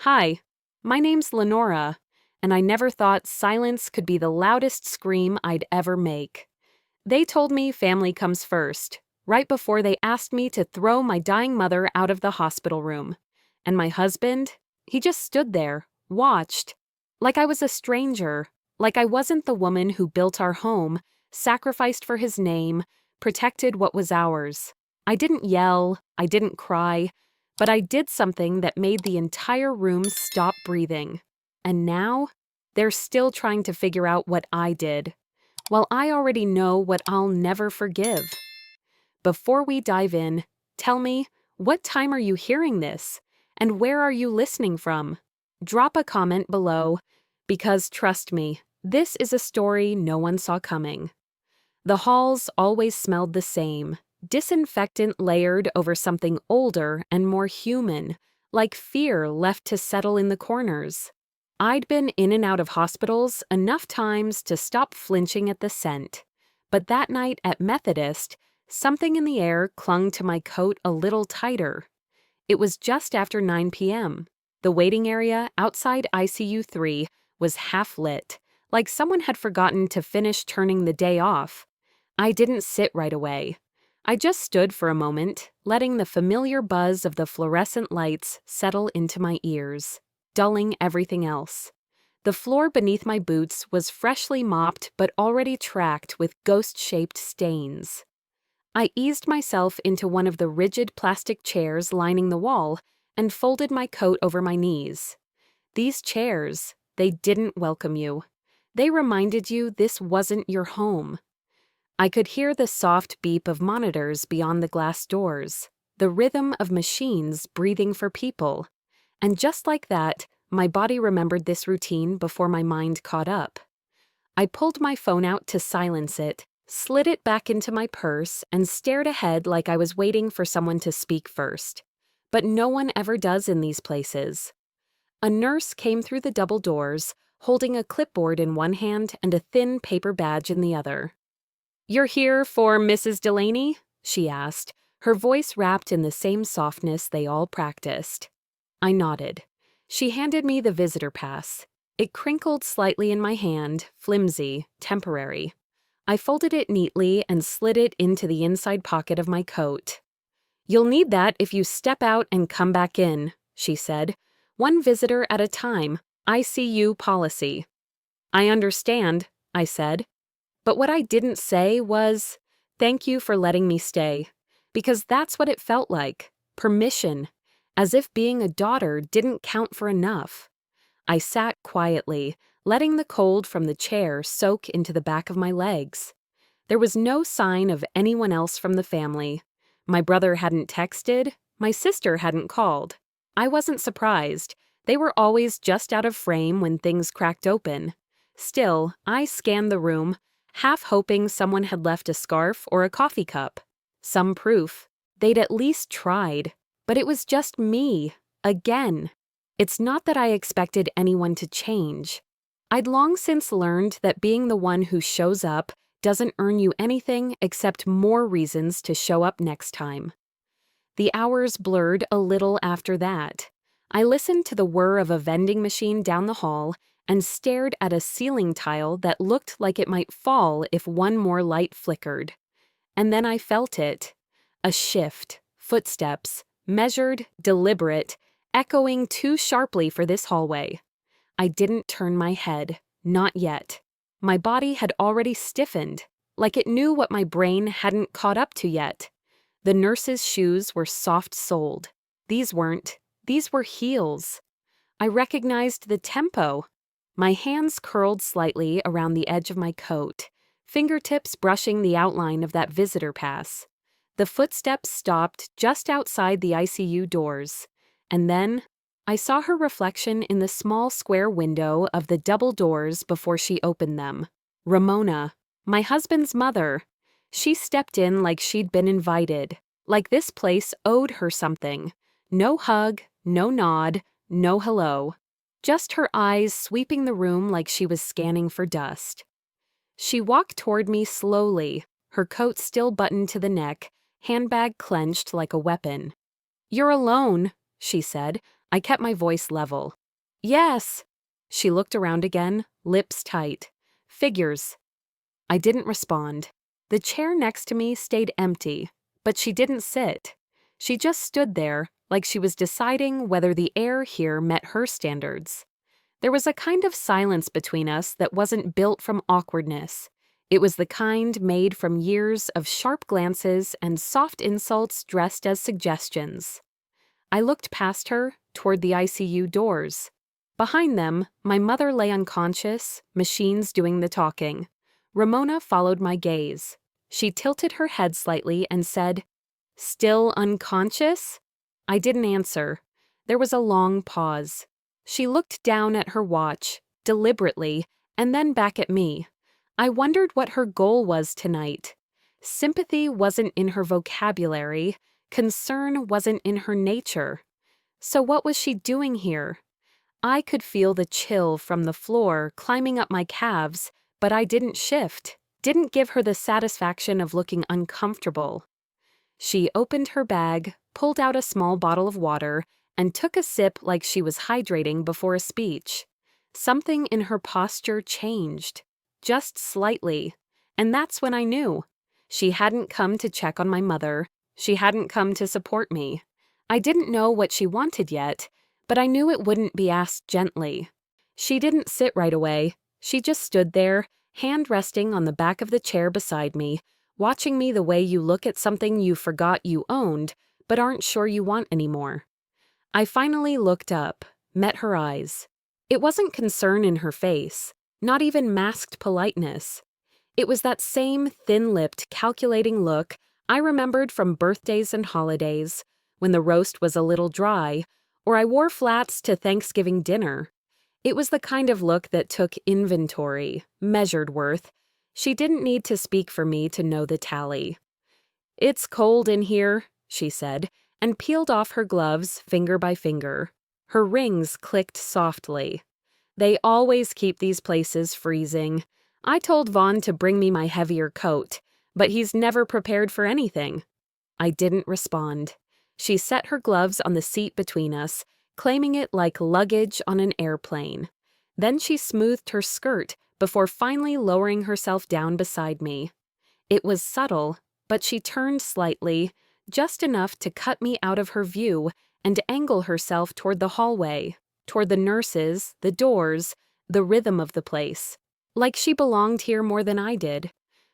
Hi, my name's Lenora, and I never thought silence could be the loudest scream I'd ever make. They told me family comes first, right before they asked me to throw my dying mother out of the hospital room. And my husband, he just stood there, watched, like I was a stranger, like I wasn't the woman who built our home, sacrificed for his name, protected what was ours. I didn't yell, I didn't cry, but I did something that made the entire room stop breathing. And now, they're still trying to figure out what I did. Well, I already know what I'll never forgive. Before we dive in, tell me, what time are you hearing this? And where are you listening from? Drop a comment below, because trust me, this is a story no one saw coming. The halls always smelled the same, disinfectant layered over something older and more human, like fear left to settle in the corners. I'd been in and out of hospitals enough times to stop flinching at the scent. But that night at Methodist, something in the air clung to my coat a little tighter. It was just after 9 p.m. The waiting area outside ICU 3 was half lit, like someone had forgotten to finish turning the day off. I didn't sit right away. I just stood for a moment, letting the familiar buzz of the fluorescent lights settle into my ears, dulling everything else. The floor beneath my boots was freshly mopped but already tracked with ghost-shaped stains. I eased myself into one of the rigid plastic chairs lining the wall and folded my coat over my knees. These chairs, they didn't welcome you. They reminded you this wasn't your home. I could hear the soft beep of monitors beyond the glass doors, the rhythm of machines breathing for people. And just like that, my body remembered this routine before my mind caught up. I pulled my phone out to silence it, slid it back into my purse, and stared ahead like I was waiting for someone to speak first. But no one ever does in these places. A nurse came through the double doors, holding a clipboard in one hand and a thin paper badge in the other. "You're here for Mrs. Delaney?" she asked, her voice wrapped in the same softness they all practiced. I nodded. She handed me the visitor pass. It crinkled slightly in my hand, flimsy, temporary. I folded it neatly and slid it into the inside pocket of my coat. "You'll need that if you step out and come back in," she said. "One visitor at a time, ICU policy." "I understand," I said. But what I didn't say was, "Thank you for letting me stay." Because that's what it felt like, permission, as if being a daughter didn't count for enough. I sat quietly, letting the cold from the chair soak into the back of my legs. There was no sign of anyone else from the family. My brother hadn't texted, my sister hadn't called. I wasn't surprised. They were always just out of frame when things cracked open. Still, I scanned the room, half hoping someone had left a scarf or a coffee cup. Some proof. They'd at least tried. But it was just me, again. It's not that I expected anyone to change. I'd long since learned that being the one who shows up doesn't earn you anything except more reasons to show up next time. The hours blurred a little after that. I listened to the whir of a vending machine down the hall and stared at a ceiling tile that looked like it might fall if one more light flickered. And then I felt it. A shift, footsteps, measured, deliberate, echoing too sharply for this hallway. I didn't turn my head, not yet. My body had already stiffened, like it knew what my brain hadn't caught up to yet. The nurse's shoes were soft-soled. These weren't. These were heels. I recognized the tempo. My hands curled slightly around the edge of my coat, fingertips brushing the outline of that visitor pass. The footsteps stopped just outside the ICU doors, and then I saw her reflection in the small square window of the double doors before she opened them. Ramona, my husband's mother. She stepped in like she'd been invited, like this place owed her something. No hug, no nod, no hello. Just her eyes sweeping the room like she was scanning for dust. She walked toward me slowly, her coat still buttoned to the neck, handbag clenched like a weapon. "You're alone," she said. I kept my voice level. Yes. She looked around again, lips tight. Figures. I didn't respond. The chair next to me stayed empty, but she didn't sit. She just stood there, like she was deciding whether the air here met her standards. There was a kind of silence between us that wasn't built from awkwardness. It was the kind made from years of sharp glances and soft insults dressed as suggestions. I looked past her, toward the ICU doors. Behind them, my mother lay unconscious, machines doing the talking. Ramona followed my gaze. She tilted her head slightly and said, "Still unconscious?" I didn't answer. There was a long pause. She looked down at her watch, deliberately, and then back at me. I wondered what her goal was tonight. Sympathy wasn't in her vocabulary. Concern wasn't in her nature. So what was she doing here? I could feel the chill from the floor climbing up my calves, but I didn't shift, didn't give her the satisfaction of looking uncomfortable. She opened her bag, pulled out a small bottle of water, and took a sip like she was hydrating before a speech. Something in her posture changed, just slightly, and that's when I knew. She hadn't come to check on my mother. She hadn't come to support me. I didn't know what she wanted yet, but I knew it wouldn't be asked gently. She didn't sit right away. She just stood there, hand resting on the back of the chair beside me, watching me the way you look at something you forgot you owned, but aren't sure you want anymore. I finally looked up, met her eyes. It wasn't concern in her face, not even masked politeness. It was that same thin-lipped, calculating look I remembered from birthdays and holidays, when the roast was a little dry, or I wore flats to Thanksgiving dinner. It was the kind of look that took inventory, measured worth. She didn't need to speak for me to know the tally. "It's cold in here," she said, and peeled off her gloves finger by finger. Her rings clicked softly. "They always keep these places freezing. I told Vaughn to bring me my heavier coat, but he's never prepared for anything." I didn't respond. She set her gloves on the seat between us, claiming it like luggage on an airplane. Then she smoothed her skirt before finally lowering herself down beside me. It was subtle, but she turned slightly, just enough to cut me out of her view and angle herself toward the hallway, toward the nurses, the doors, the rhythm of the place, like she belonged here more than I did.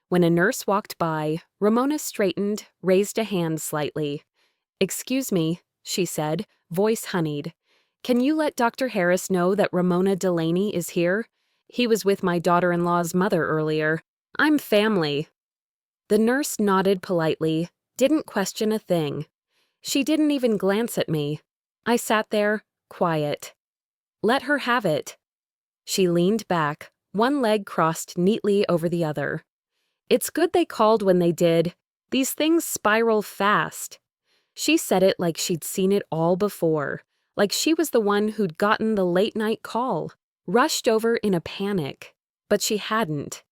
When a nurse walked by, Ramona straightened, raised a hand slightly. "Excuse me," she said, voice honeyed. "Can you let Dr. Harris know that Ramona Delaney is here? He was with my daughter-in-law's mother earlier. I'm family." The nurse nodded politely, didn't question a thing. She didn't even glance at me. I sat there, quiet. "Let her have it." She leaned back, one leg crossed neatly over the other. "It's good they called when they did. These things spiral fast." She said it like she'd seen it all before, like she was the one who'd gotten the late-night call, rushed over in a panic. But she hadn't.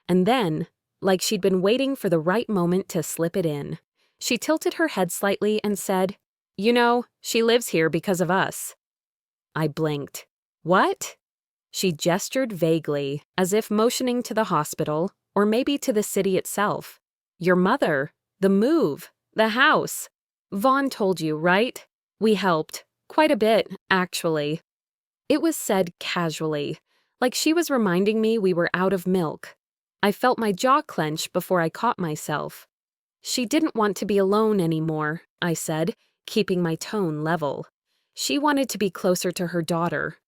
And then, like she'd been waiting for the right moment to slip it in, she tilted her head slightly and said, "You know, she lives here because of us." I blinked. "What?" She gestured vaguely, as if motioning to the hospital, or maybe to the city itself. "Your mother, the move, the house. Vaughn told you, right? We helped. Quite a bit, actually." It was said casually, like she was reminding me we were out of milk. I felt my jaw clench before I caught myself. "She didn't want to be alone anymore," I said, keeping my tone level. "She wanted to be closer to her daughter."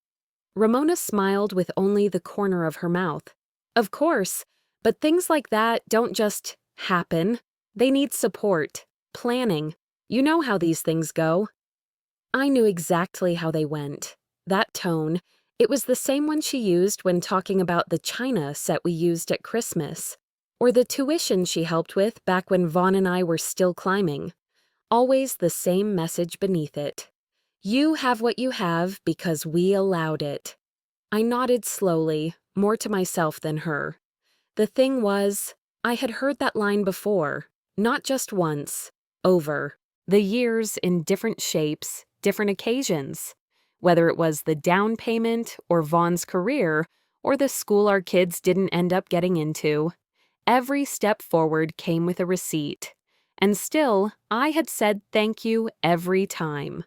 Ramona smiled with only the corner of her mouth. "Of course, but things like that don't just happen. They need support, planning. You know how these things go." I knew exactly how they went. That tone, it was the same one she used when talking about the china set we used at Christmas, or the tuition she helped with back when Vaughn and I were still climbing. Always the same message beneath it. You have what you have because we allowed it. I nodded slowly, more to myself than her. The thing was, I had heard that line before, not just once, over. The years in different shapes, different occasions. Whether it was the down payment or Vaughn's career or the school our kids didn't end up getting into, every step forward came with a receipt. And still, I had said thank you every time.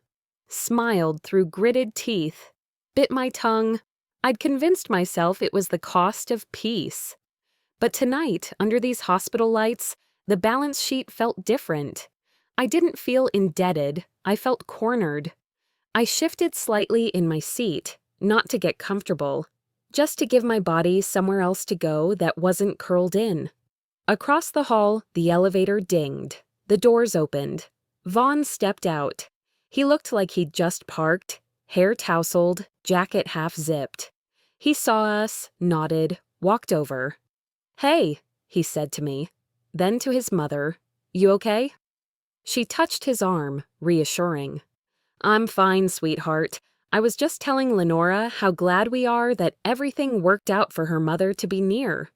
Smiled through gritted teeth, bit my tongue. I'd convinced myself it was the cost of peace. But tonight, under these hospital lights, the balance sheet felt different. I didn't feel indebted, I felt cornered. I shifted slightly in my seat, not to get comfortable, just to give my body somewhere else to go that wasn't curled in. Across the hall, the elevator dinged. The doors opened. Vaughn stepped out. He looked like he'd just parked, hair tousled, jacket half-zipped. He saw us, nodded, walked over. "Hey," he said to me. Then to his mother, "You okay?" She touched his arm, reassuring. "I'm fine, sweetheart. I was just telling Lenora how glad we are that everything worked out for her mother to be near."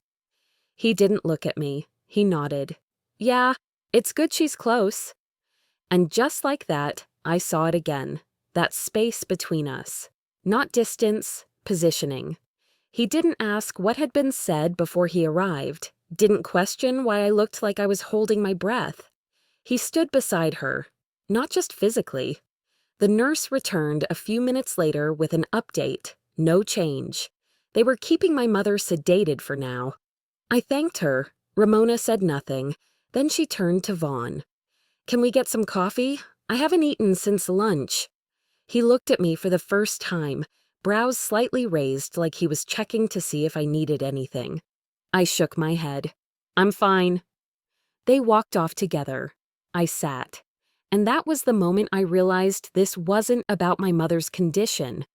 He didn't look at me. He nodded. "Yeah, it's good she's close." And just like that, I saw it again. That space between us. Not distance, positioning. He didn't ask what had been said before he arrived, didn't question why I looked like I was holding my breath. He stood beside her, not just physically. The nurse returned a few minutes later with an update, no change. They were keeping my mother sedated for now. I thanked her. Ramona said nothing. Then she turned to Vaughn. "Can we get some coffee? I haven't eaten since lunch." He looked at me for the first time, brows slightly raised like he was checking to see if I needed anything. I shook my head. "I'm fine." They walked off together. I sat. And that was the moment I realized this wasn't about my mother's condition.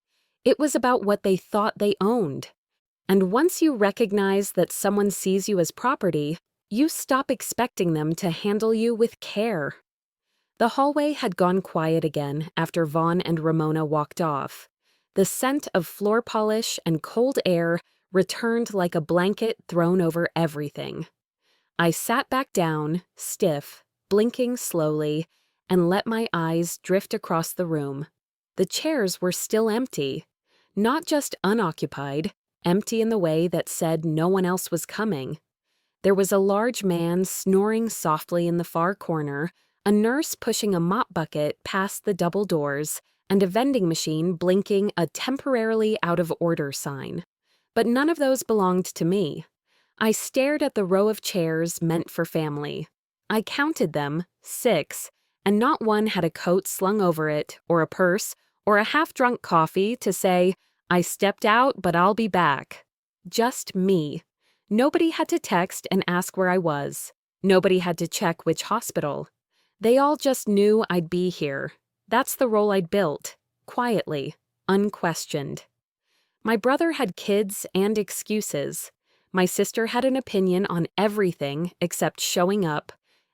It was about what they thought they owned. And once you recognize that someone sees you as property, you stop expecting them to handle you with care. The hallway had gone quiet again after Vaughn and Ramona walked off. The scent of floor polish and cold air returned like a blanket thrown over everything. I sat back down, stiff, blinking slowly, and let my eyes drift across the room. The chairs were still empty. Not just unoccupied, empty in the way that said no one else was coming. There was a large man snoring softly in the far corner, a nurse pushing a mop bucket past the double doors, and a vending machine blinking a temporarily out of order sign. But none of those belonged to me. I stared at the row of chairs meant for family. I counted them, 6, and not one had a coat slung over it, or a purse, or a half-drunk coffee to say, "I stepped out, but I'll be back." Just me. Nobody had to text and ask where I was. Nobody had to check which hospital. They all just knew I'd be here. That's the role I'd built, quietly, unquestioned. My brother had kids and excuses. My sister had an opinion on everything except showing up.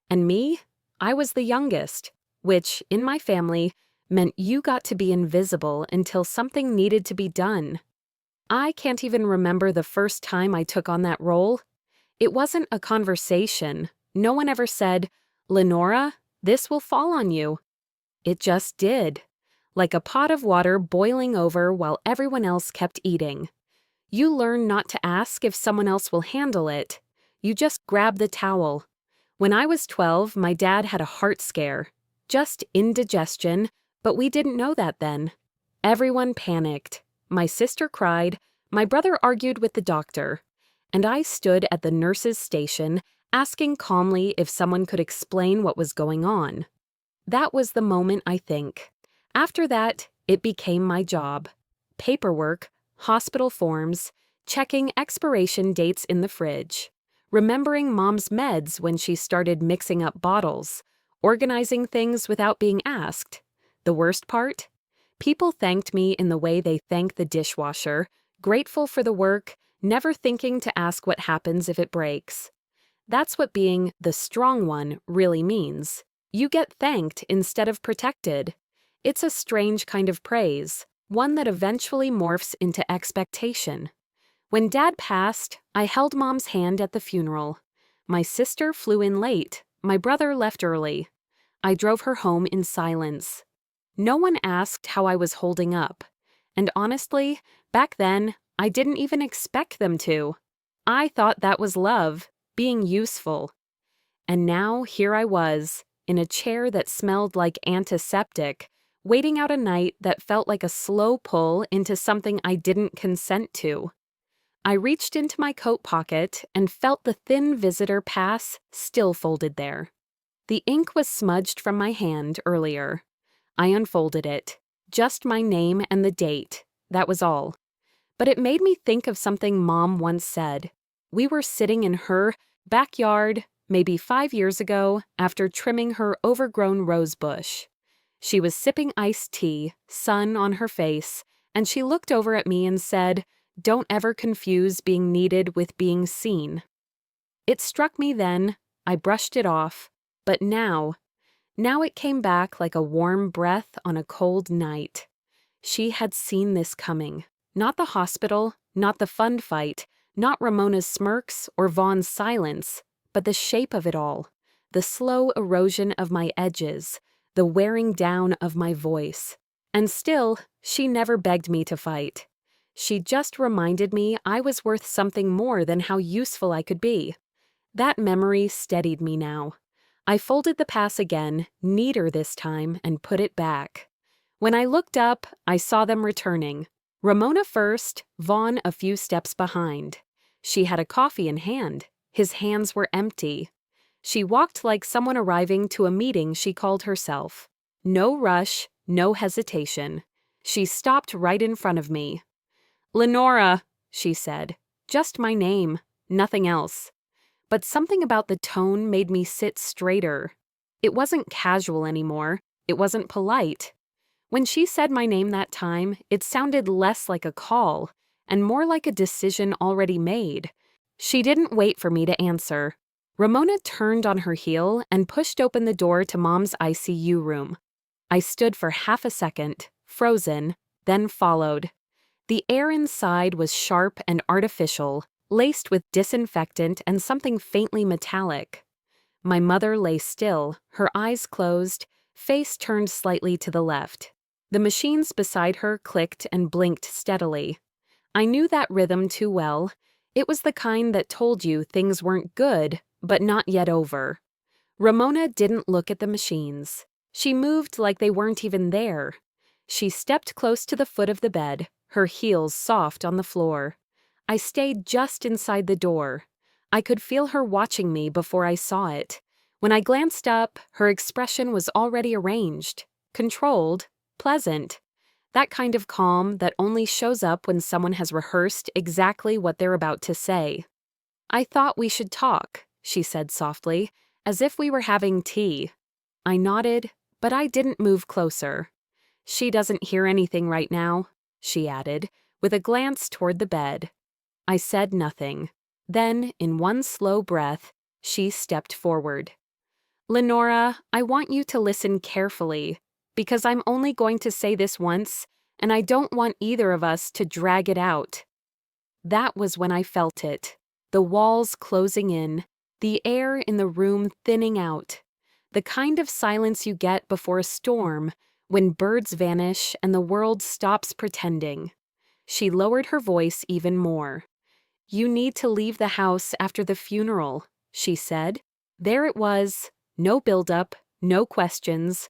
And me? I was the youngest, which, in my family, meant you got to be invisible until something needed to be done. I can't even remember the first time I took on that role. It wasn't a conversation. No one ever said, "Lenora, this will fall on you." It just did. Like a pot of water boiling over while everyone else kept eating. You learn not to ask if someone else will handle it. You just grab the towel. When I was 12, my dad had a heart scare. Just indigestion, but we didn't know that then. Everyone panicked. My sister cried, my brother argued with the doctor, and I stood at the nurse's station asking calmly if someone could explain what was going on. That was the moment, I think. After that, it became my job. Paperwork, hospital forms, checking expiration dates in the fridge, remembering Mom's meds when she started mixing up bottles, organizing things without being asked. The worst part? People thanked me in the way they thank the dishwasher, grateful for the work, never thinking to ask what happens if it breaks. That's what being the strong one really means. You get thanked instead of protected. It's a strange kind of praise, one that eventually morphs into expectation. When Dad passed, I held Mom's hand at the funeral. My sister flew in late. My brother left early. I drove her home in silence. No one asked how I was holding up. And honestly, back then, I didn't even expect them to. I thought that was love, being useful. And now here I was, in a chair that smelled like antiseptic, waiting out a night that felt like a slow pull into something I didn't consent to. I reached into my coat pocket and felt the thin visitor pass still folded there. The ink was smudged from my hand earlier. I unfolded it. Just my name and the date. That was all. But it made me think of something Mom once said. We were sitting in her backyard, maybe 5 years ago, after trimming her overgrown rose bush. She was sipping iced tea, sun on her face, and she looked over at me and said, "Don't ever confuse being needed with being seen." It struck me then. I brushed it off. But now it came back like a warm breath on a cold night. She had seen this coming. Not the hospital, not the fund fight, not Ramona's smirks or Vaughn's silence, but the shape of it all, the slow erosion of my edges, the wearing down of my voice. And still, she never begged me to fight. She just reminded me I was worth something more than how useful I could be. That memory steadied me now. I folded the pass again, neater this time, and put it back. When I looked up, I saw them returning. Ramona first, Vaughn a few steps behind. She had a coffee in hand. His hands were empty. She walked like someone arriving to a meeting she called herself. No rush, no hesitation. She stopped right in front of me. "Lenora," she said. Just my name, nothing else. But something about the tone made me sit straighter. It wasn't casual anymore. It wasn't polite. When she said my name that time, it sounded less like a call and more like a decision already made. She didn't wait for me to answer. Ramona turned on her heel and pushed open the door to Mom's ICU room. I stood for half a second, frozen, then followed. The air inside was sharp and artificial, laced with disinfectant and something faintly metallic. My mother lay still, her eyes closed, face turned slightly to the left. The machines beside her clicked and blinked steadily. I knew that rhythm too well. It was the kind that told you things weren't good, but not yet over. Ramona didn't look at the machines. She moved like they weren't even there. She stepped close to the foot of the bed, her heels soft on the floor. I stayed just inside the door. I could feel her watching me before I saw it. When I glanced up, her expression was already arranged, controlled, pleasant. That kind of calm that only shows up when someone has rehearsed exactly what they're about to say. "I thought we should talk," she said softly, as if we were having tea. I nodded, but I didn't move closer. "She doesn't hear anything right now," she added, with a glance toward the bed. I said nothing. Then, in one slow breath, she stepped forward. "Lenora, I want you to listen carefully, because I'm only going to say this once, and I don't want either of us to drag it out." That was when I felt it. The walls closing in, the air in the room thinning out. The kind of silence you get before a storm, when birds vanish and the world stops pretending. She lowered her voice even more. "You need to leave the house after the funeral," she said. There it was. No build-up, no questions.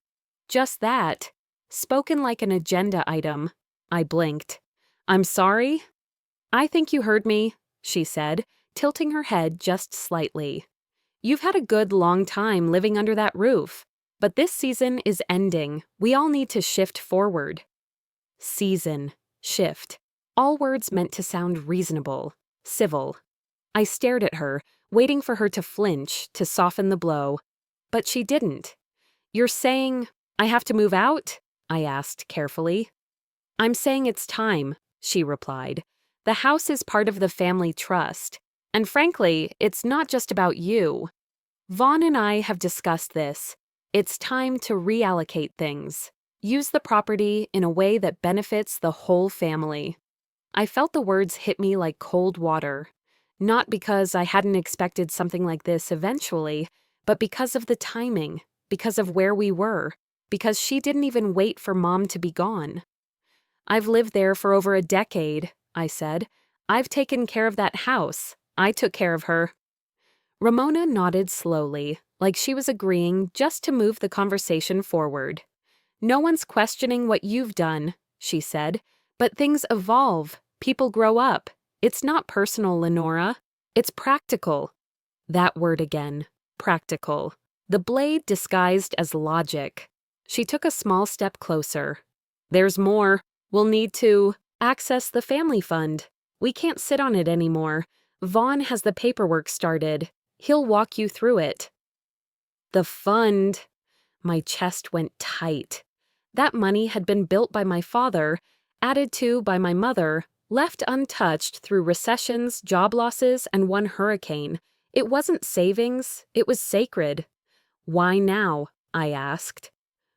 Just that. Spoken like an agenda item. I blinked. "I'm sorry?" "I think you heard me," she said, tilting her head just slightly. "You've had a good long time living under that roof. But this season is ending. We all need to shift forward." Season. Shift. All words meant to sound reasonable, civil. I stared at her, waiting for her to flinch, to soften the blow. But she didn't. "You're saying I have to move out?" I asked carefully. "I'm saying it's time," she replied. "The house is part of the family trust. And frankly, it's not just about you. Vaughn and I have discussed this. It's time to reallocate things. Use the property in a way that benefits the whole family." I felt the words hit me like cold water. Not because I hadn't expected something like this eventually, but because of the timing, because of where we were, because she didn't even wait for Mom to be gone. I've lived there for over a decade, I said. I've taken care of that house. I took care of her. Ramona nodded slowly, like she was agreeing just to move the conversation forward. No one's questioning what you've done, she said, but things evolve. People grow up. It's not personal, Lenora. It's practical. That word again. Practical. The blade disguised as logic. She took a small step closer. There's more. We'll need to access the family fund. We can't sit on it anymore. Vaughn has the paperwork started. He'll walk you through it. The fund. My chest went tight. That money had been built by my father, added to by my mother, left untouched through recessions, job losses, and one hurricane. It wasn't savings, it was sacred. Why now? I asked.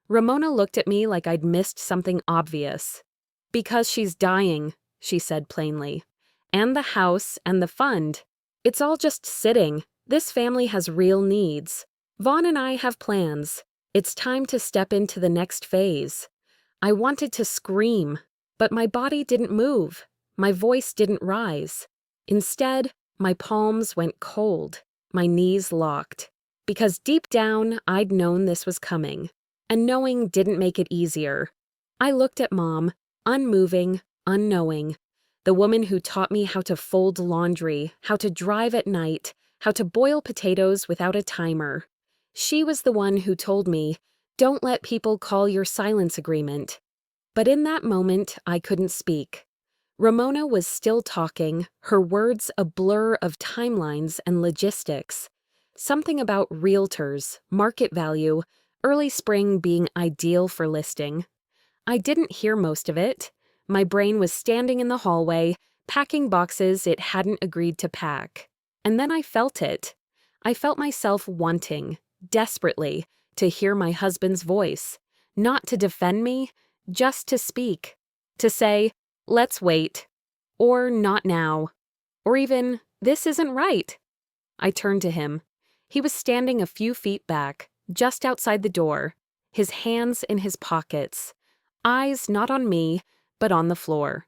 Ramona looked at me like I'd missed something obvious. Because she's dying, she said plainly. And the house and the fund. It's all just sitting. This family has real needs. Vaughn and I have plans. It's time to step into the next phase. I wanted to scream, but my body didn't move. My voice didn't rise. Instead, my palms went cold. My knees locked. Because deep down, I'd known this was coming. And knowing didn't make it easier. I looked at Mom, unmoving, unknowing. The woman who taught me how to fold laundry, how to drive at night, how to boil potatoes without a timer. She was the one who told me, don't let people call your silence agreement. But in that moment, I couldn't speak. Ramona was still talking, her words a blur of timelines and logistics. Something about realtors, market value, early spring being ideal for listing. I didn't hear most of it. My brain was standing in the hallway, packing boxes it hadn't agreed to pack. And then I felt it. I felt myself wanting, desperately, to hear my husband's voice. Not to defend me, just to speak. To say, let's wait. Or not now. Or even, this isn't right. I turned to him. He was standing a few feet back, just outside the door, his hands in his pockets, eyes not on me, but on the floor.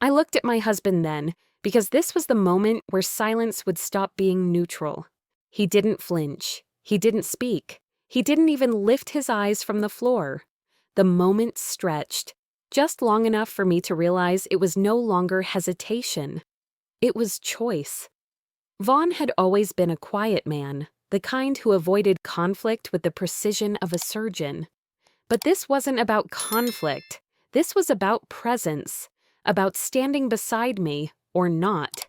I looked at my husband then, because this was the moment where silence would stop being neutral. He didn't flinch. He didn't speak. He didn't even lift his eyes from the floor. The moment stretched, just long enough for me to realize it was no longer hesitation. It was choice. Vaughn had always been a quiet man, the kind who avoided conflict with the precision of a surgeon. But this wasn't about conflict. This was about presence, about standing beside me or not.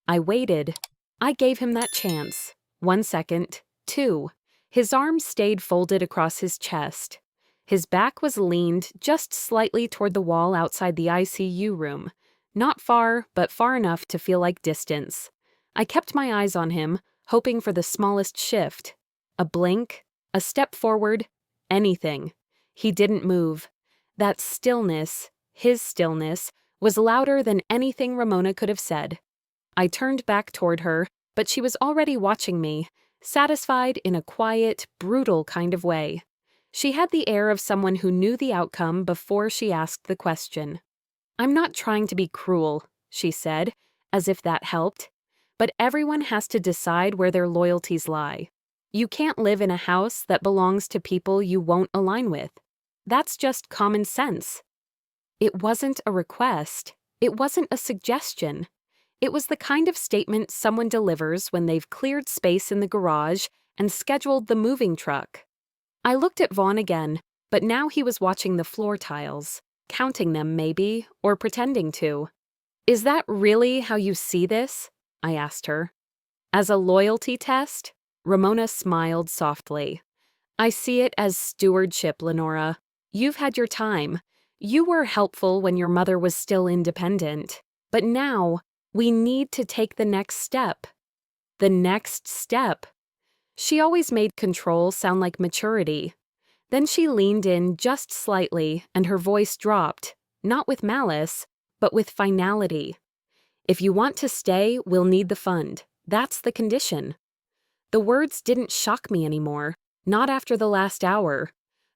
I waited. I gave him that chance. 1 second, 2. His arms stayed folded across his chest. His back was leaned just slightly toward the wall outside the ICU room. Not far, but far enough to feel like distance. I kept my eyes on him, hoping for the smallest shift. A blink, a step forward, anything. He didn't move. That stillness, his stillness, was louder than anything Ramona could have said. I turned back toward her, but she was already watching me, satisfied in a quiet, brutal kind of way. She had the air of someone who knew the outcome before she asked the question. I'm not trying to be cruel, she said, as if that helped. But everyone has to decide where their loyalties lie. You can't live in a house that belongs to people you won't align with. That's just common sense. It wasn't a request. It wasn't a suggestion. It was the kind of statement someone delivers when they've cleared space in the garage and scheduled the moving truck. I looked at Vaughn again, but now he was watching the floor tiles, counting them maybe, or pretending to. Is that really how you see this? I asked her. As a loyalty test? Ramona smiled softly. I see it as stewardship, Lenora. You've had your time. You were helpful when your mother was still independent. But now, we need to take the next step. The next step. She always made control sound like maturity. Then she leaned in just slightly, and her voice dropped, not with malice, but with finality. If you want to stay, we'll need the fund. That's the condition. The words didn't shock me anymore, not after the last hour,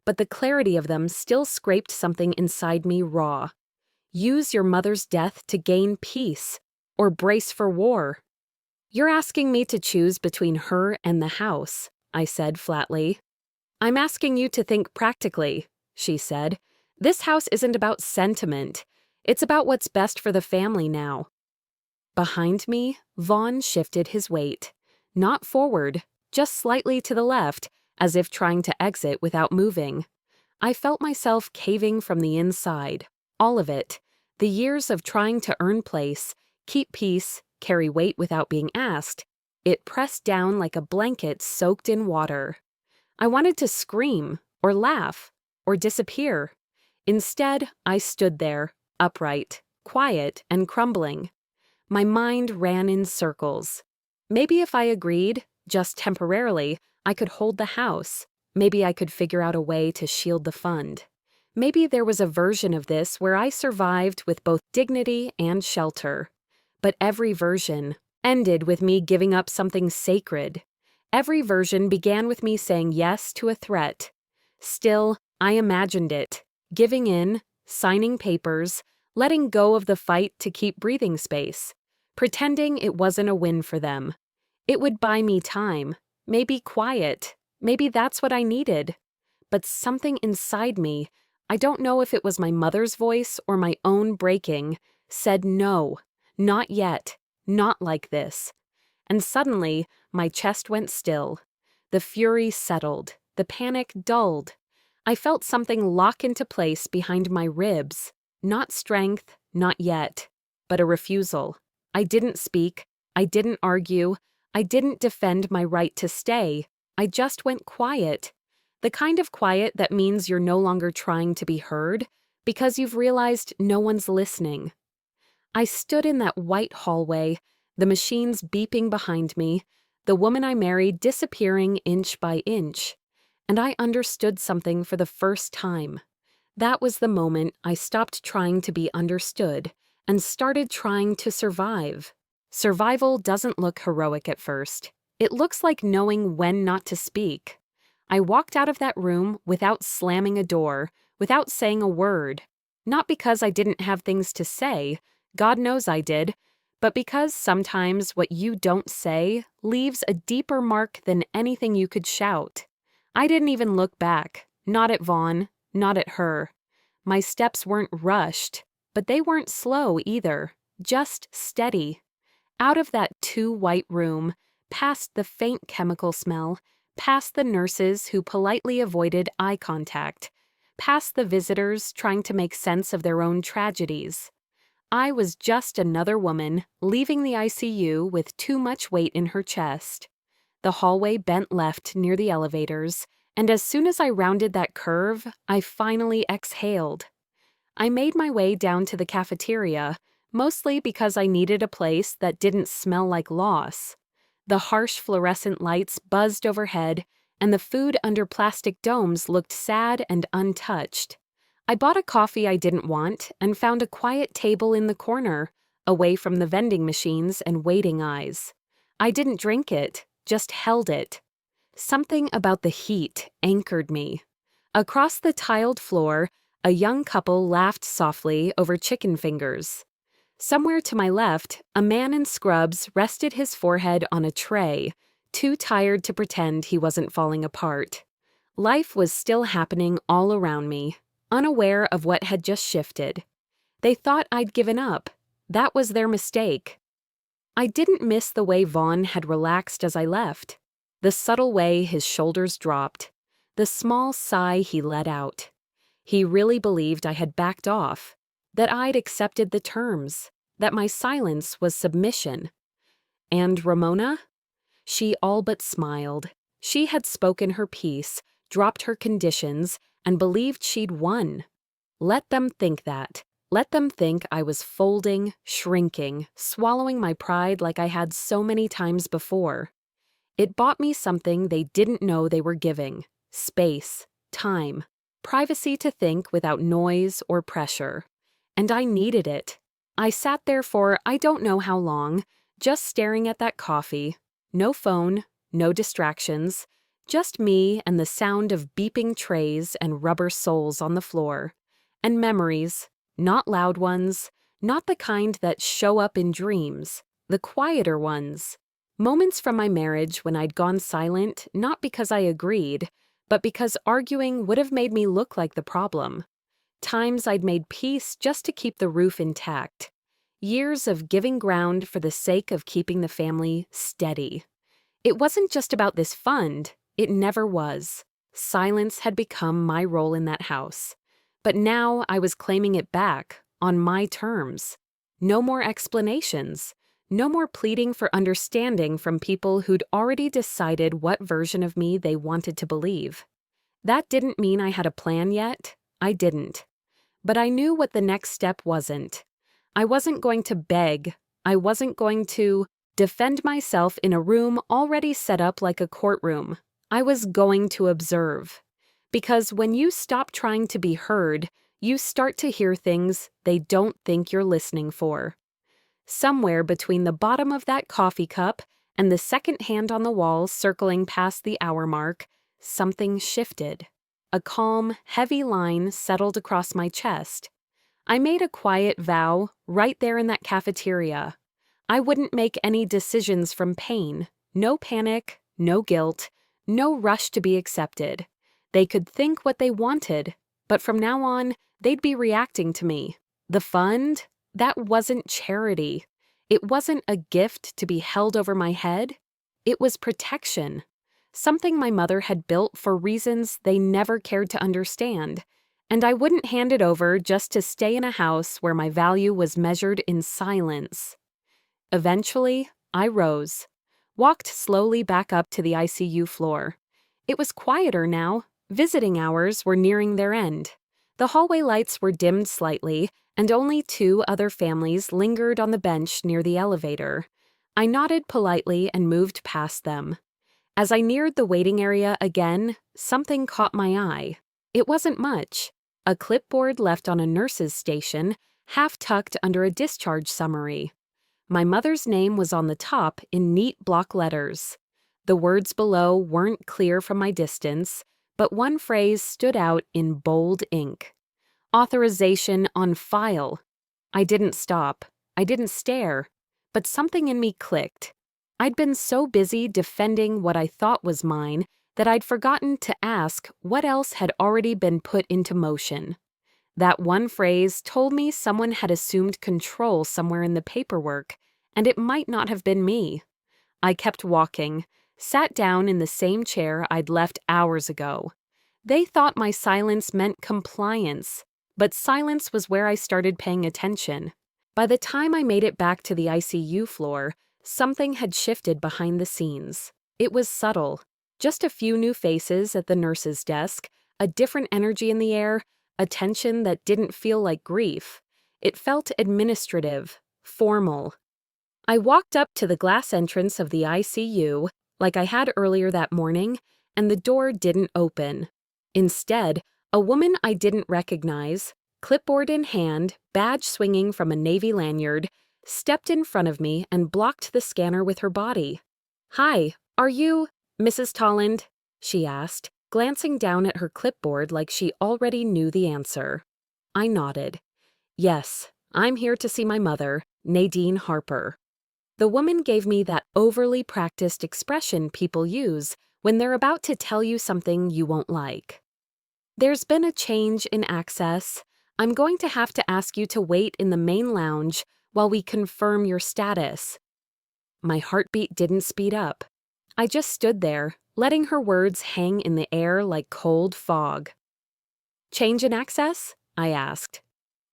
but the clarity of them still scraped something inside me raw. Use your mother's death to gain peace, or brace for war. You're asking me to choose between her and the house, I said flatly. I'm asking you to think practically, she said. This house isn't about sentiment. It's about what's best for the family now. Behind me, Vaughn shifted his weight. Not forward, just slightly to the left, as if trying to exit without moving. I felt myself caving from the inside. All of it. The years of trying to earn place, keep peace, carry weight without being asked. It pressed down like a blanket soaked in water. I wanted to scream, or laugh, or disappear. Instead, I stood there, upright, quiet, and crumbling. My mind ran in circles. Maybe if I agreed, just temporarily, I could hold the house. Maybe I could figure out a way to shield the fund. Maybe there was a version of this where I survived with both dignity and shelter. But every version ended with me giving up something sacred. Every version began with me saying yes to a threat. Still, I imagined it, giving in, signing papers, letting go of the fight to keep breathing space, pretending it wasn't a win for them. It would buy me time, maybe quiet, maybe that's what I needed. But something inside me, I don't know if it was my mother's voice or my own breaking, said no, not yet, not like this. And suddenly, my chest went still. The fury settled, the panic dulled. I felt something lock into place behind my ribs. Not strength, not yet, but a refusal. I didn't speak, I didn't argue, I didn't defend my right to stay. I just went quiet. The kind of quiet that means you're no longer trying to be heard because you've realized no one's listening. I stood in that white hallway, the machines beeping behind me, the woman I married disappearing inch by inch, and I understood something for the first time. That was the moment I stopped trying to be understood and started trying to survive. Survival doesn't look heroic at first. It looks like knowing when not to speak. I walked out of that room without slamming a door, without saying a word. Not because I didn't have things to say, God knows I did, but because sometimes what you don't say leaves a deeper mark than anything you could shout. I didn't even look back, not at Vaughn, not at her. My steps weren't rushed, but they weren't slow either, just steady. Out of that too-white room, past the faint chemical smell, past the nurses who politely avoided eye contact, past the visitors trying to make sense of their own tragedies. I was just another woman leaving the ICU with too much weight in her chest. The hallway bent left near the elevators, and as soon as I rounded that curve, I finally exhaled. I made my way down to the cafeteria, mostly because I needed a place that didn't smell like loss. The harsh fluorescent lights buzzed overhead, and the food under plastic domes looked sad and untouched. I bought a coffee I didn't want and found a quiet table in the corner, away from the vending machines and waiting eyes. I didn't drink it, just held it. Something about the heat anchored me. Across the tiled floor, a young couple laughed softly over chicken fingers. Somewhere to my left, a man in scrubs rested his forehead on a tray, too tired to pretend he wasn't falling apart. Life was still happening all around me, unaware of what had just shifted. They thought I'd given up. That was their mistake. I didn't miss the way Vaughn had relaxed as I left, the subtle way his shoulders dropped, the small sigh he let out. He really believed I had backed off, that I'd accepted the terms, that my silence was submission. And Ramona? She all but smiled. She had spoken her piece, dropped her conditions, and believed she'd won. Let them think that. Let them think I was folding, shrinking, swallowing my pride like I had so many times before. It bought me something they didn't know they were giving: space, time, privacy to think without noise or pressure. And I needed it. I sat there for I don't know how long, just staring at that coffee. No phone, no distractions, just me and the sound of beeping trays and rubber soles on the floor. And memories, Not loud ones, not the kind that show up in dreams, the quieter ones. Moments from my marriage when I'd gone silent, not because I agreed, but because arguing would have made me look like the problem. Times I'd made peace just to keep the roof intact. Years of giving ground for the sake of keeping the family steady. It wasn't just about this fund, it never was. Silence had become my role in that house. But now I was claiming it back, on my terms. No more explanations. No more pleading for understanding from people who'd already decided what version of me they wanted to believe. That didn't mean I had a plan yet. I didn't. But I knew what the next step wasn't. I wasn't going to beg. I wasn't going to defend myself in a room already set up like a courtroom. I was going to observe. Because when you stop trying to be heard, you start to hear things they don't think you're listening for. Somewhere between the bottom of that coffee cup and the second hand on the wall circling past the hour mark, something shifted. A calm, heavy line settled across my chest. I made a quiet vow right there in that cafeteria. I wouldn't make any decisions from pain. No panic, no guilt, no rush to be accepted. They could think what they wanted, but from now on, they'd be reacting to me. The fund? That wasn't charity. It wasn't a gift to be held over my head. It was protection. Something my mother had built for reasons they never cared to understand. And I wouldn't hand it over just to stay in a house where my value was measured in silence. Eventually, I rose, walked slowly back up to the ICU floor. It was quieter now. Visiting hours were nearing their end. The hallway lights were dimmed slightly, and only 2 other families lingered on the bench near the elevator. I nodded politely and moved past them. As I neared the waiting area again, something caught my eye. It wasn't much. A clipboard left on a nurse's station, half tucked under a discharge summary. My mother's name was on the top in neat block letters. The words below weren't clear from my distance, but one phrase stood out in bold ink. Authorization on file. I didn't stop. I didn't stare. But something in me clicked. I'd been so busy defending what I thought was mine that I'd forgotten to ask what else had already been put into motion. That one phrase told me someone had assumed control somewhere in the paperwork, and it might not have been me. I kept walking, sat down in the same chair I'd left hours ago. They thought my silence meant compliance, but silence was where I started paying attention. By the time I made it back to the ICU floor, something had shifted behind the scenes. It was subtle. Just a few new faces at the nurse's desk, a different energy in the air, a tension that didn't feel like grief. It felt administrative, formal. I walked up to the glass entrance of the ICU, like I had earlier that morning, and the door didn't open. Instead, a woman I didn't recognize, clipboard in hand, badge swinging from a Navy lanyard, stepped in front of me and blocked the scanner with her body. "Hi, are you Mrs. Tolland?" she asked, glancing down at her clipboard like she already knew the answer. I nodded. "Yes, I'm here to see my mother, Nadine Harper." The woman gave me that overly practiced expression people use when they're about to tell you something you won't like. "There's been a change in access. I'm going to have to ask you to wait in the main lounge while we confirm your status." My heartbeat didn't speed up. I just stood there, letting her words hang in the air like cold fog. "Change in access?" I asked.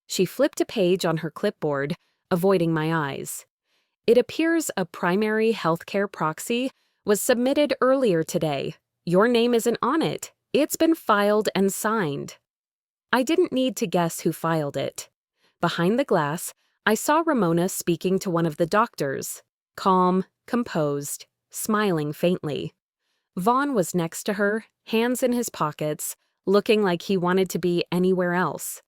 She flipped a page on her clipboard, avoiding my eyes. "It appears a primary healthcare proxy was submitted earlier today. Your name isn't on it. It's been filed and signed." I didn't need to guess who filed it. Behind the glass, I saw Ramona speaking to one of the doctors, calm, composed, smiling faintly. Vaughn was next to her, hands in his pockets, looking like he wanted to be anywhere else.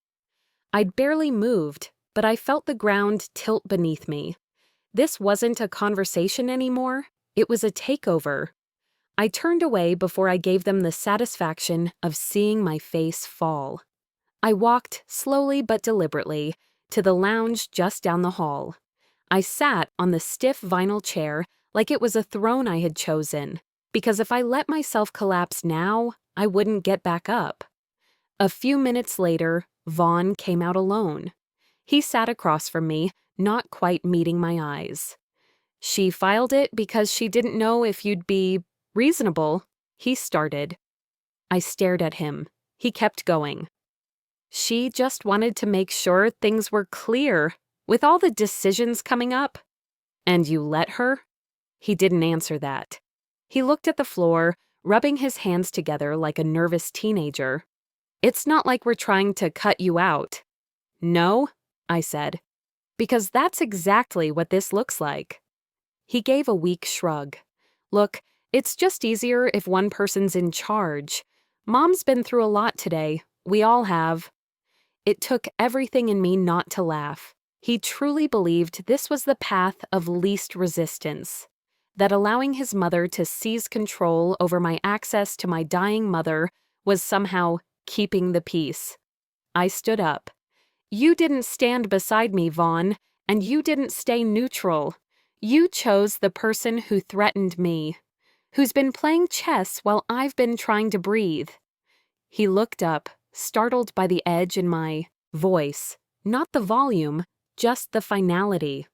I'd barely moved, but I felt the ground tilt beneath me. This wasn't a conversation anymore, it was a takeover. I turned away before I gave them the satisfaction of seeing my face fall. I walked, slowly but deliberately, to the lounge just down the hall. I sat on the stiff vinyl chair like it was a throne I had chosen, because if I let myself collapse now, I wouldn't get back up. A few minutes later, Vaughn came out alone. He sat across from me, not quite meeting my eyes. "She filed it because she didn't know if you'd be reasonable," he started. I stared at him. He kept going. "She just wanted to make sure things were clear, with all the decisions coming up." "And you let her?" He didn't answer that. He looked at the floor, rubbing his hands together like a nervous teenager. "It's not like we're trying to cut you out." "No?" I said. "Because that's exactly what this looks like." He gave a weak shrug. "Look, it's just easier if one person's in charge. Mom's been through a lot today. We all have." It took everything in me not to laugh. He truly believed this was the path of least resistance, that allowing his mother to seize control over my access to my dying mother was somehow keeping the peace. I stood up. "You didn't stand beside me, Vaughn, and you didn't stay neutral. You chose the person who threatened me, who's been playing chess while I've been trying to breathe." He looked up, startled by the edge in my voice, not the volume, just the finality.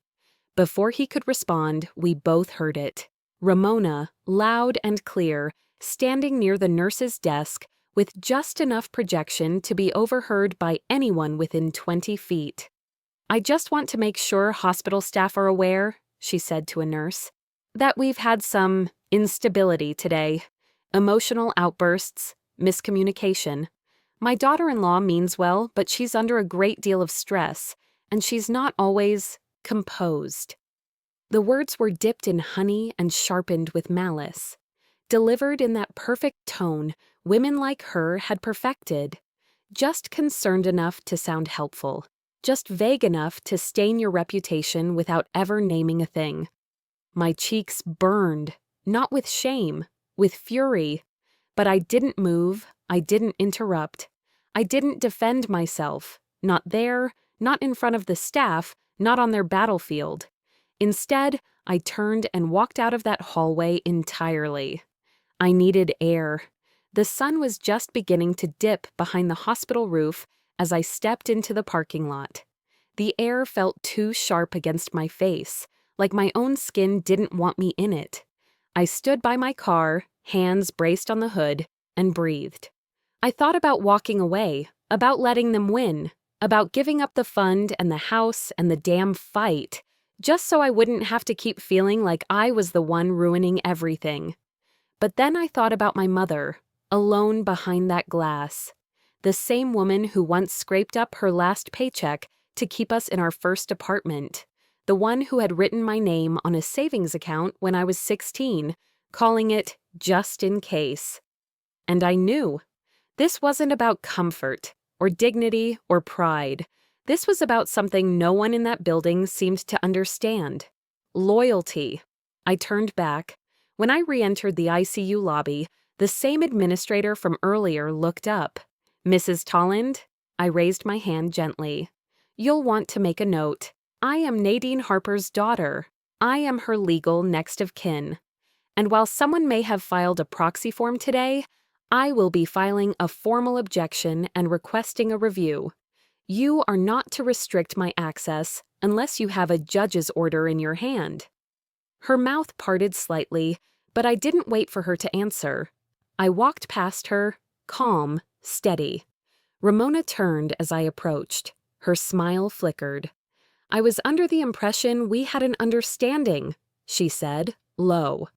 Before he could respond, we both heard it. Ramona, loud and clear, standing near the nurse's desk, with just enough projection to be overheard by anyone within 20 feet. "I just want to make sure hospital staff are aware," she said to a nurse, "that we've had some instability today. Emotional outbursts, miscommunication. My daughter-in-law means well, but she's under a great deal of stress, and she's not always composed." The words were dipped in honey and sharpened with malice. Delivered in that perfect tone women like her had perfected. Just concerned enough to sound helpful. Just vague enough to stain your reputation without ever naming a thing. My cheeks burned, not with shame, with fury. But I didn't move, I didn't interrupt. I didn't defend myself, not there, not in front of the staff, not on their battlefield. Instead, I turned and walked out of that hallway entirely. I needed air. The sun was just beginning to dip behind the hospital roof as I stepped into the parking lot. The air felt too sharp against my face, like my own skin didn't want me in it. I stood by my car, hands braced on the hood, and breathed. I thought about walking away, about letting them win, about giving up the fund and the house and the damn fight, just so I wouldn't have to keep feeling like I was the one ruining everything. But then I thought about my mother, alone behind that glass. The same woman who once scraped up her last paycheck to keep us in our first apartment. The one who had written my name on a savings account when I was 16, calling it just in case. And I knew. This wasn't about comfort, or dignity, or pride. This was about something no one in that building seemed to understand. Loyalty. I turned back. When I re-entered the ICU lobby, the same administrator from earlier looked up. "Mrs. Tolland?" I raised my hand gently. "You'll want to make a note. I am Nadine Harper's daughter. I am her legal next of kin. And while someone may have filed a proxy form today, I will be filing a formal objection and requesting a review. You are not to restrict my access unless you have a judge's order in your hand." Her mouth parted slightly, but I didn't wait for her to answer. I walked past her, calm, steady. Ramona turned as I approached. Her smile flickered. "I was under the impression we had an understanding," she said, low.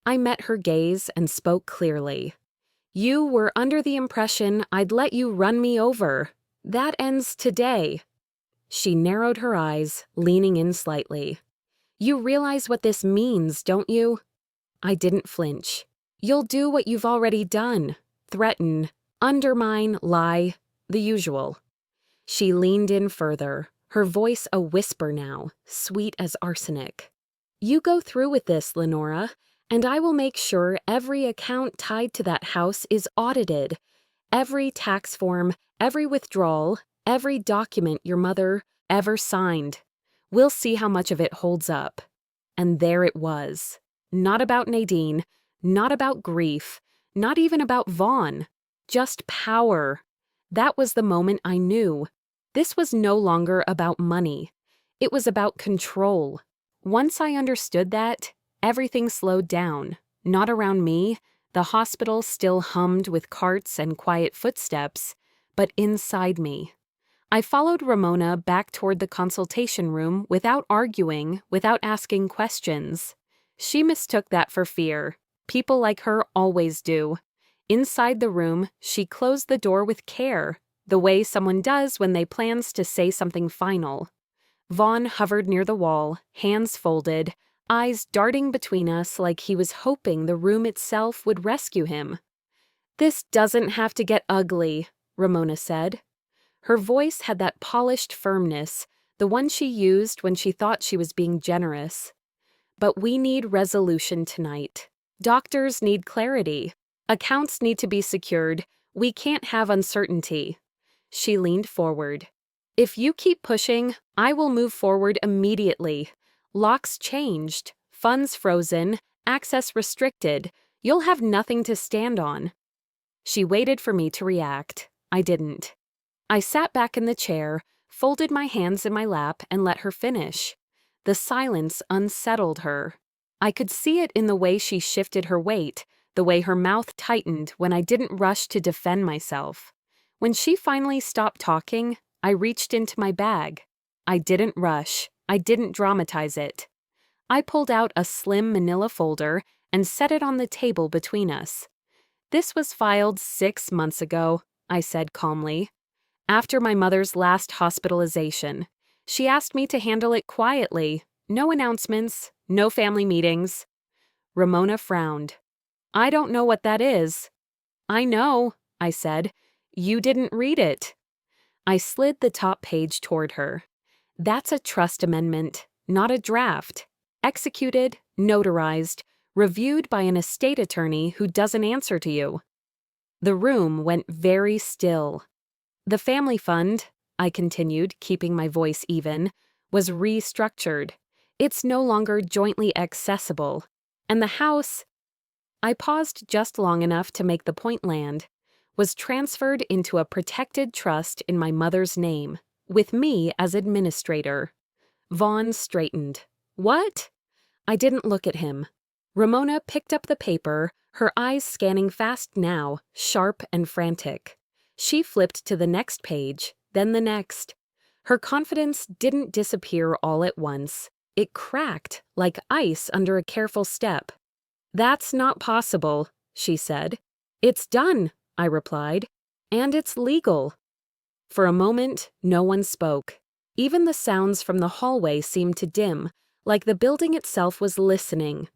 I met her gaze and spoke clearly. "You were under the impression I'd let you run me over. That ends today." She narrowed her eyes, leaning in slightly. "You realize what this means, don't you?" I didn't flinch. "You'll do what you've already done. Threaten, undermine, lie, the usual." She leaned in further, her voice a whisper now, sweet as arsenic. "You go through with this, Lenora, and I will make sure every account tied to that house is audited. Every tax form, every withdrawal, every document your mother ever signed. We'll see how much of it holds up. And there it was. Not about Nadine, not about grief, not even about Vaughn. Just power. That was the moment I knew. This was no longer about money. It was about control. Once I understood that, everything slowed down. Not around me. The hospital still hummed with carts and quiet footsteps, but inside me. I followed Ramona back toward the consultation room without arguing, without asking questions. She mistook that for fear. People like her always do. Inside the room, she closed the door with care, the way someone does when they plans to say something final. Vaughn hovered near the wall, hands folded, eyes darting between us like he was hoping the room itself would rescue him. "This doesn't have to get ugly," Ramona said. Her voice had that polished firmness, the one she used when she thought she was being generous. "But we need resolution tonight. Doctors need clarity. Accounts need to be secured. We can't have uncertainty." She leaned forward. "If you keep pushing, I will move forward immediately. Locks changed, funds frozen, access restricted. You'll have nothing to stand on." She waited for me to react. I didn't. I sat back in the chair, folded my hands in my lap, and let her finish. The silence unsettled her. I could see it in the way she shifted her weight, the way her mouth tightened when I didn't rush to defend myself. When she finally stopped talking, I reached into my bag. I didn't rush. I didn't dramatize it. I pulled out a slim manila folder and set it on the table between us. "This was filed 6 months ago," I said calmly. "After my mother's last hospitalization. She asked me to handle it quietly. No announcements, no family meetings." Ramona frowned. "I don't know what that is." "I know," I said. "You didn't read it." I slid the top page toward her. "That's a trust amendment, not a draft. Executed, notarized, reviewed by an estate attorney who doesn't answer to you." The room went very still. "The family fund," I continued, keeping my voice even, "was restructured. It's no longer jointly accessible. And the house—" I paused just long enough to make the point land, "was transferred into a protected trust in my mother's name, with me as administrator." Vaughn straightened. "What?" I didn't look at him. Ramona picked up the paper, her eyes scanning fast now, sharp and frantic. She flipped to the next page, then the next. Her confidence didn't disappear all at once. It cracked like ice under a careful step. "That's not possible," she said. "It's done," I replied. "And it's legal." For a moment, no one spoke. Even the sounds from the hallway seemed to dim, like the building itself was listening.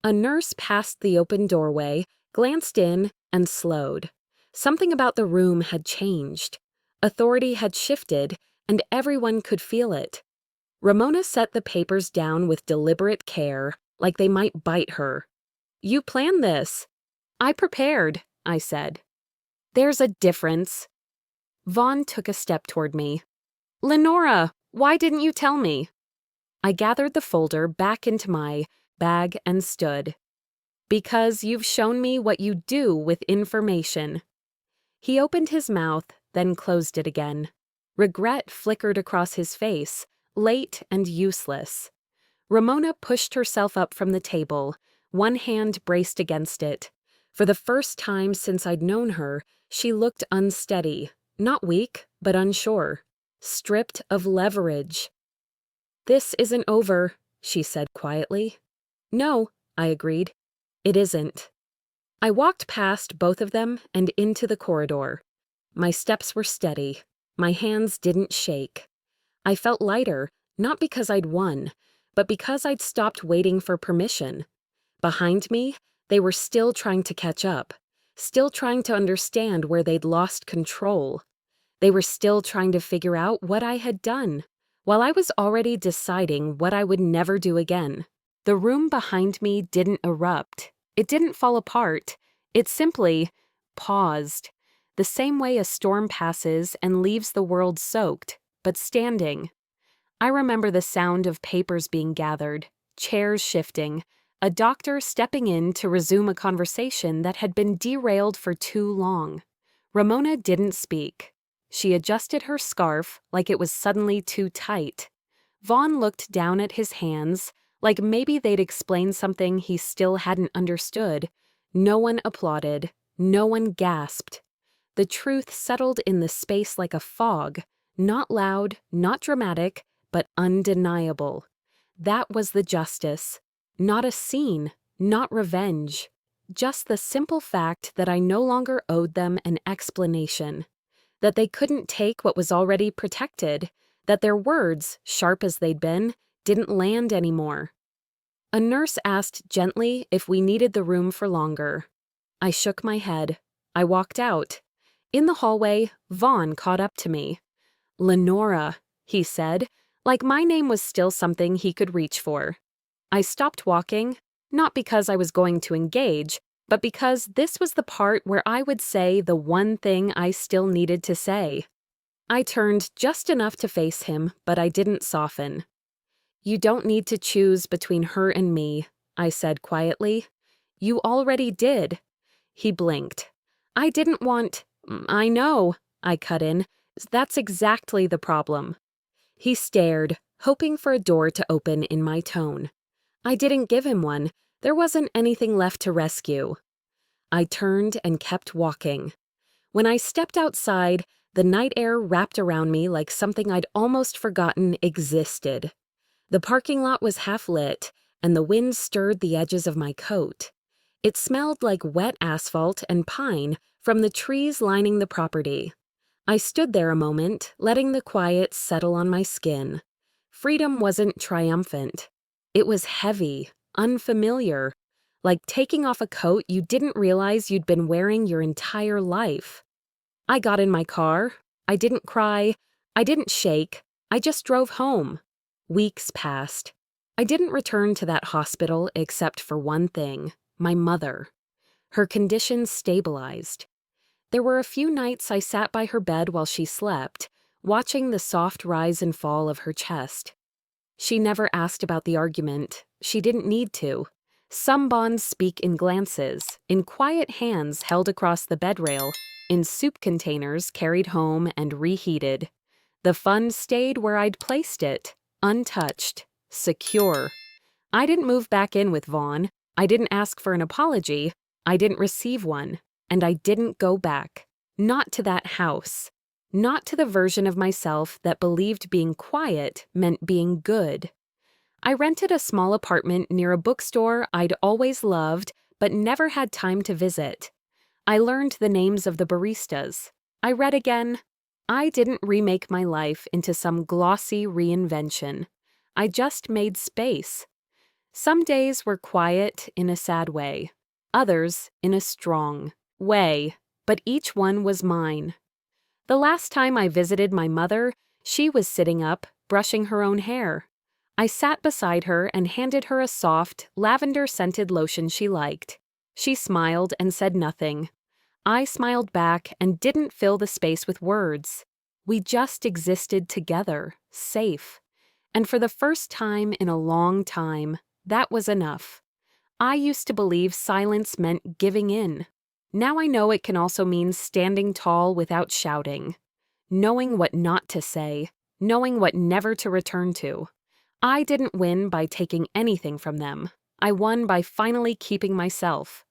A nurse passed the open doorway, glanced in, and slowed. Something about the room had changed. Authority had shifted, and everyone could feel it. Ramona set the papers down with deliberate care, like they might bite her. "You planned this." "I prepared," I said. "There's a difference." Vaughn took a step toward me. "Lenora, why didn't you tell me?" I gathered the folder back into my bag and stood. "Because you've shown me what you do with information." He opened his mouth, then closed it again. Regret flickered across his face, late and useless. Ramona pushed herself up from the table, one hand braced against it. For the first time since I'd known her, she looked unsteady, not weak, but unsure, stripped of leverage. "This isn't over," she said quietly. "No," I agreed. "It isn't." I walked past both of them and into the corridor. My steps were steady. My hands didn't shake. I felt lighter, not because I'd won, but because I'd stopped waiting for permission. Behind me, they were still trying to catch up, still trying to understand where they'd lost control. They were still trying to figure out what I had done, while I was already deciding what I would never do again. The room behind me didn't erupt. It didn't fall apart. It simply paused. the same way a storm passes and leaves the world soaked, but standing. I remember the sound of papers being gathered, chairs shifting, a doctor stepping in to resume a conversation that had been derailed for too long. Ramona didn't speak. She adjusted her scarf like it was suddenly too tight. Vaughn looked down at his hands, like maybe they'd explain something he still hadn't understood. No one applauded. No one gasped. The truth settled in the space like a fog, not loud, not dramatic, but undeniable. That was the justice. Not a scene, not revenge. Just the simple fact that I no longer owed them an explanation. That they couldn't take what was already protected. That their words, sharp as they'd been, didn't land anymore. A nurse asked gently if we needed the room for longer. I shook my head. I walked out. In the hallway, Vaughn caught up to me. "Lenora," he said, like my name was still something he could reach for. I stopped walking, not because I was going to engage, but because this was the part where I would say the one thing I still needed to say. I turned just enough to face him, but I didn't soften. "You don't need to choose between her and me," I said quietly. "You already did." He blinked. "I didn't want—" "I know," I cut in. "That's exactly the problem." He stared, hoping for a door to open in my tone. I didn't give him one. There wasn't anything left to rescue. I turned and kept walking. When I stepped outside, the night air wrapped around me like something I'd almost forgotten existed. The parking lot was half lit, and the wind stirred the edges of my coat. It smelled like wet asphalt and pine from the trees lining the property. I stood there a moment, letting the quiet settle on my skin. Freedom wasn't triumphant. It was heavy, unfamiliar, like taking off a coat you didn't realize you'd been wearing your entire life. I got in my car. I didn't cry. I didn't shake. I just drove home. Weeks passed. I didn't return to that hospital except for one thing: my mother. Her condition stabilized. There were a few nights I sat by her bed while she slept, watching the soft rise and fall of her chest. She never asked about the argument. She didn't need to. Some bonds speak in glances, in quiet hands held across the bedrail, in soup containers carried home and reheated. The fun stayed where I'd placed it, untouched, secure. I didn't move back in with Vaughn. I didn't ask for an apology. I didn't receive one. And I didn't go back. Not to that house. Not to the version of myself that believed being quiet meant being good. I rented a small apartment near a bookstore I'd always loved but never had time to visit. I learned the names of the baristas. I read again. I didn't remake my life into some glossy reinvention. I just made space. Some days were quiet in a sad way, others in a strong way, but each one was mine. The last time I visited my mother, she was sitting up, brushing her own hair. I sat beside her and handed her a soft, lavender-scented lotion she liked. She smiled and said nothing. I smiled back and didn't fill the space with words. We just existed together, safe. And for the first time in a long time, that was enough. I used to believe silence meant giving in. Now I know it can also mean standing tall without shouting. Knowing what not to say, knowing what never to return to. I didn't win by taking anything from them. I won by finally keeping myself.